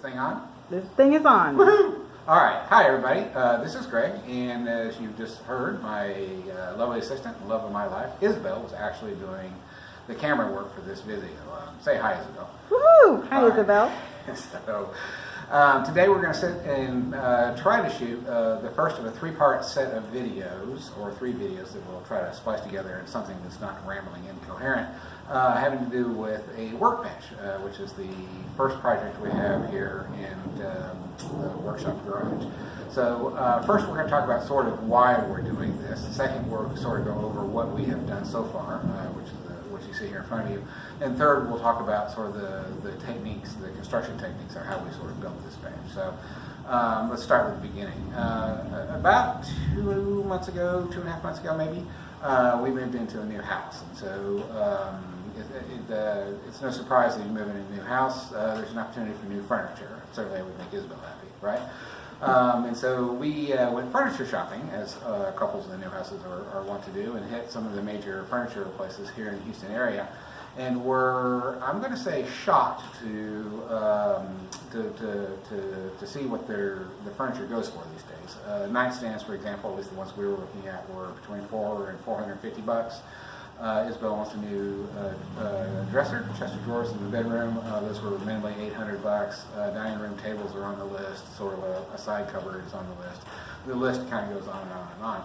thing on? This thing is on. Woohoo! All right. Hi, everybody. This is Greg, and as you just heard, my lovely assistant, love of my life, Isabel, was actually doing the camera work for this video. Say hi, Isabel. Woohoo! Hi, Isabel. So, today we're going to sit and try to shoot the first of a three-part set of videos, or three videos that we'll try to splice together in something that's not rambling and incoherent, having to do with a workbench, which is the first project we have here in the workshop garage. So first we're going to talk about sort of why we're doing this. Second, we're sort of go over what we have done so far, which is what you see here in front of you. And third, we'll talk about sort of the techniques, the construction techniques, or how we sort of built this bench. So let's start with the beginning. About 2 months ago, 2.5 months ago maybe, we moved into a new house. And so it's no surprise that you move in a new house, there's an opportunity for new furniture. Certainly I would make Isabel happy, right? And so we went furniture shopping, as couples in the new houses are wont to do, and hit some of the major furniture places here in the Houston area, and were, I'm going to say, shocked to see what the furniture goes for these days. Nightstands, for example, at least the ones we were looking at, were between $400 and $450. Isabel wants a new dresser, chest of drawers in the bedroom. Those were minimally $800. Dining room tables are on the list. Sort of a side cupboard is on the list. The list kind of goes on and on and on.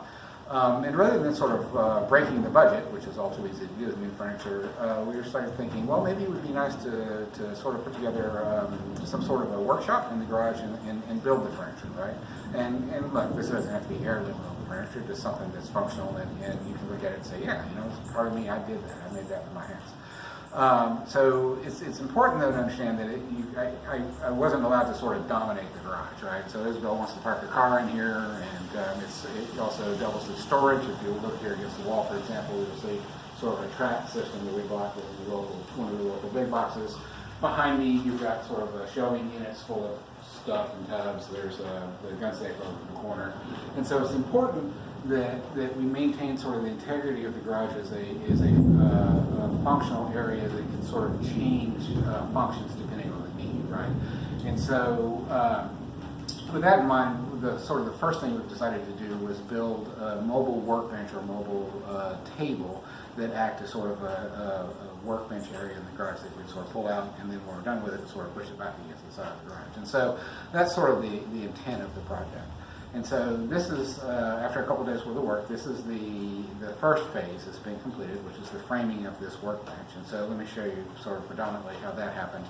And rather than sort of breaking the budget, which is all too easy to do with new furniture, we were started thinking, well, maybe it would be nice to sort of put together some sort of a workshop in the garage and build the furniture, right? And look, this doesn't have to be heirloom furniture, just something that's functional, and you can look at it and say, yeah, you know, it's part of me, I did that, I made that with my hands. So it's important, though, to understand that I wasn't allowed to sort of dominate the garage, right? So Isabel wants to park a car in here, and it also doubles as storage. If you look here against the wall, for example, you'll see sort of a track system that we bought with one of the local big boxes. Behind me, you've got sort of shelving units full of stuff and tubs. There's the gun safe over in the corner. And so it's important that we maintain sort of the integrity of the garage as a functional area that can sort of change functions depending on the need, right? And so with that in mind, the first thing we've decided to do was build a mobile workbench or mobile table that act as sort of a workbench area in the garage that we sort of pull out, and then when we're done with it, sort of push it back against the side of the garage. And so that's sort of the intent of the project. And so this is, after a couple days worth of work, this is the first phase that's been completed, which is the framing of this workbench. And so let me show you sort of predominantly how that happened.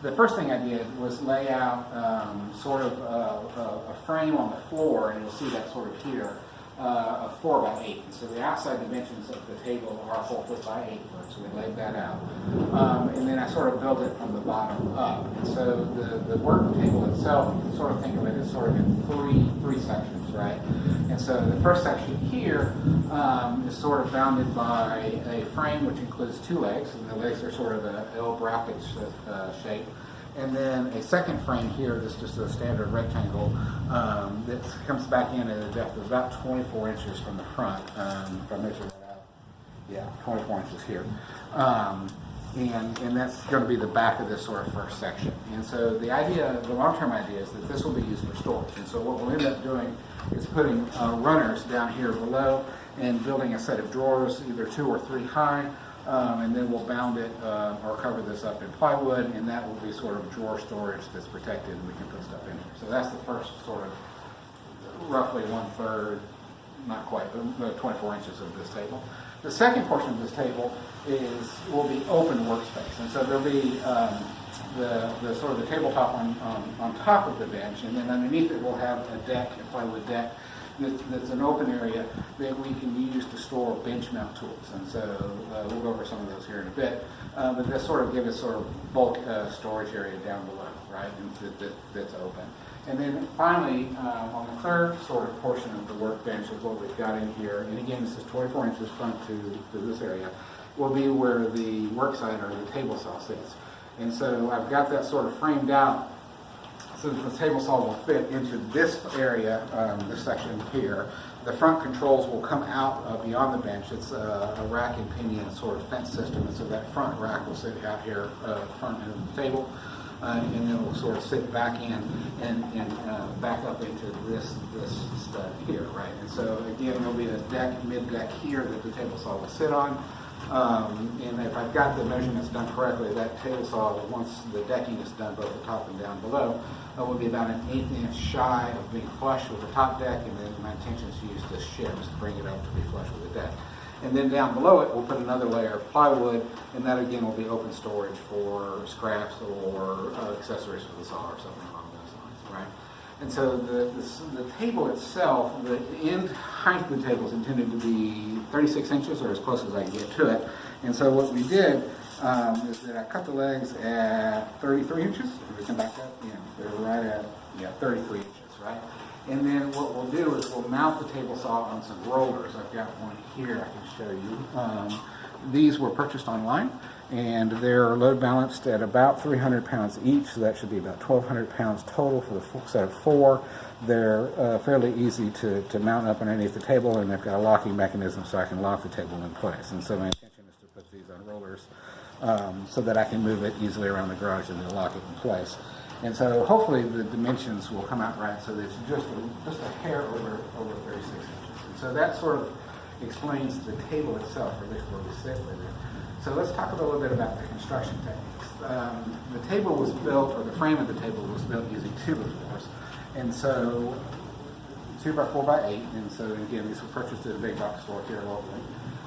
The first thing I did was lay out sort of a frame on the floor, and you'll see that sort of here, of 4 by 8. And so the outside dimensions of the table are 4 foot by 8 foot, so we laid that out. And then I sort of built it from the bottom up. And so the work table itself, you can sort of think of it as sort of in three sections, right? And so the first section here is sort of bounded by a frame which includes 2 legs, and the legs are sort of an L bracket shape. And then a second frame here, this is just a standard rectangle that comes back in at a depth of about 24 inches from the front. If I measure that out, yeah, 24 inches here. And that's going to be the back of this sort of first section. And so the long-term idea is that this will be used for storage. And so what we'll end up doing is putting runners down here below and building a set of drawers, either 2 or 3 high. And then we'll bound it or cover this up in plywood, and that will be sort of drawer storage that's protected, and we can put stuff in here. So that's the first sort of roughly 1/3, not quite, but 24 inches of this table. The second portion of this table will be open workspace, and so there'll be the sort of the tabletop on top of the bench, and then underneath it we'll have a deck, a plywood deck. That's an open area that we can use to store bench mount tools, and so we'll go over some of those here in a bit. But this sort of gives us sort of bulk storage area down below, right? And that's open. And then finally, on the third sort of portion of the workbench is what we've got in here. And again, this is 24 inches front to this area. Will be where the work side or the table saw sits. And so I've got that sort of framed out so the table saw will fit into this area, this section here. The front controls will come out beyond the bench. It's a rack and pinion sort of fence system, and so that front rack will sit out here front of the table. and then we'll sort of sit back in and back up into this stud here, right? And so again, there'll be a deck, mid-deck here that the table saw will sit on. And if I've got the measurements done correctly, that table saw, once the decking is done, both the top and down below, will be about an 1/8 inch shy of being flush with the top deck, and then my intention is to use the shims to bring it up to be flush with the deck. And then down below it, we'll put another layer of plywood, and that again will be open storage for scraps or accessories for the saw or something along those lines, right? And so the table itself, the end height of the table is intended to be 36 inches or as close as I can get to it. And so what we did is that I cut the legs at 33 inches. If we come back up, they're right at 33 inches, right? And then what we'll do is we'll mount the table saw on some rollers. I've got one here I can show you. These were purchased online, and they're load balanced at about 300 pounds each, so that should be about 1,200 pounds total for the full set of 4. They're fairly easy to mount up underneath the table, and they've got a locking mechanism so I can lock the table in place. And so my intention is to put these on rollers so that I can move it easily around the garage and then lock it in place. And so hopefully the dimensions will come out right, so that it's just a hair over 36 inches. And so that sort of explains the table itself, or at least where we sit with it. So let's talk a little bit about the construction techniques. The table was built, or the frame of the table was built using 2x4s. And so 2x4x8, and so again, these were purchased at a big box store here locally.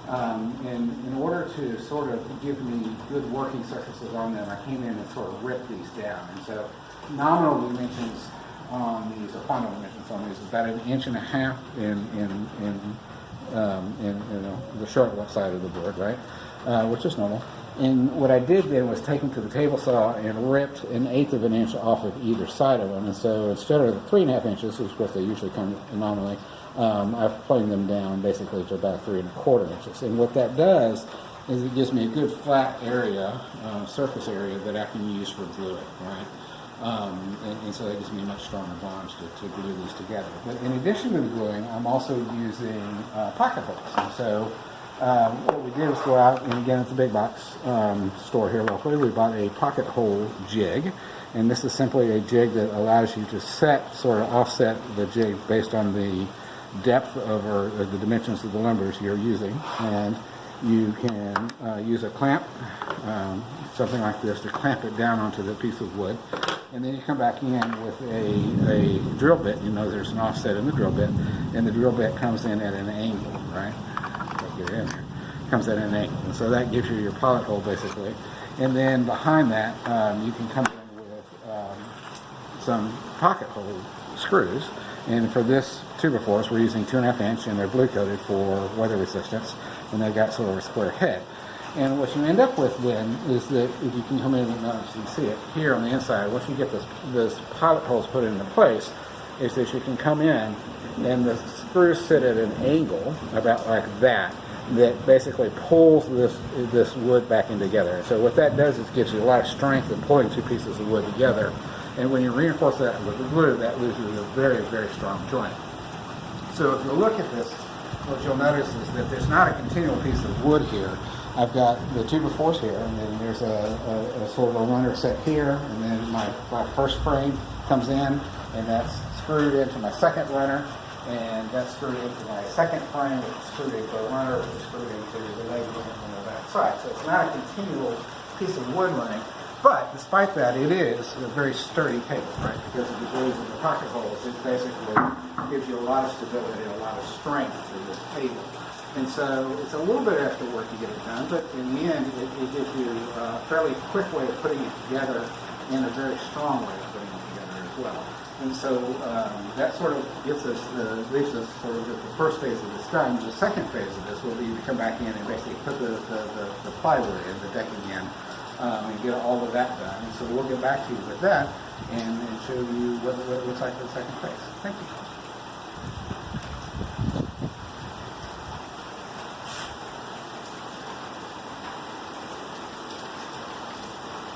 And in order to sort of give me good working surfaces on them, I came in and sort of ripped these down. And so nominal dimensions on these, or final dimensions on these, is about 1.5 inches in the short side of the board, right? Which is normal. And what I did then was take them to the table saw and ripped 1/8 of an inch off of either side of them. And so instead of 3.5 inches, which is what they usually come nominally, I've planed them down basically to about 3.25 inches. And what that does is it gives me a good flat area, surface area that I can use for gluing, right? And so that gives me much stronger bonds to glue these together. But in addition to the gluing, I'm also using pocket holes. And so what we did was go out, and again, it's a big box store here locally. We bought a pocket hole jig, and this is simply a jig that allows you to sort of offset the jig based on the depth of or the dimensions of the lumbers you're using. And you can use a clamp, something like this, to clamp it down onto the piece of wood. And then you come back in with a drill bit. You know there's an offset in the drill bit, and the drill bit comes in at an angle, right? Get it in there. Comes at an angle, and so that gives you your pilot hole basically. And then behind that, you can come in with some pocket hole screws. And for this 2x4s, we're using 2.5 inch, and they're blue coated for weather resistance, and they've got sort of a square head. And what you end up with then is that if you can come in and you can see it here on the inside, once you get this pilot holes put into place, is that you can come in and the screws sit at an angle about like that basically pulls this wood back in together. So what that does is gives you a lot of strength in pulling two pieces of wood together. And when you reinforce that with the glue, that leaves you a very, very strong joint. So if you look at this, what you'll notice is that there's not a continual piece of wood here. I've got the 2x4s here, and then there's a sort of a runner set here, and then my first frame comes in, and that's screwed into my second runner, and that's screwed into my second frame, which is screwed into the runner, which is screwed into the leg on the back side. So it's not a continual piece of wood running, but despite that, it is a very sturdy table, right? Because of the grooves of the pocket holes, it basically gives you a lot of stability, a lot of strength to this table. And so it's a little bit extra work to get it done, but in the end, it gives you a fairly quick way of putting it together and a very strong way of putting it together as well. And so that sort of leaves us sort of at the first phase of this done. The second phase of this will be to come back in and basically put the plywood in, the decking in, and get all of that done. And so we'll get back to you with that and show you what it looks like for the second phase. Thank you.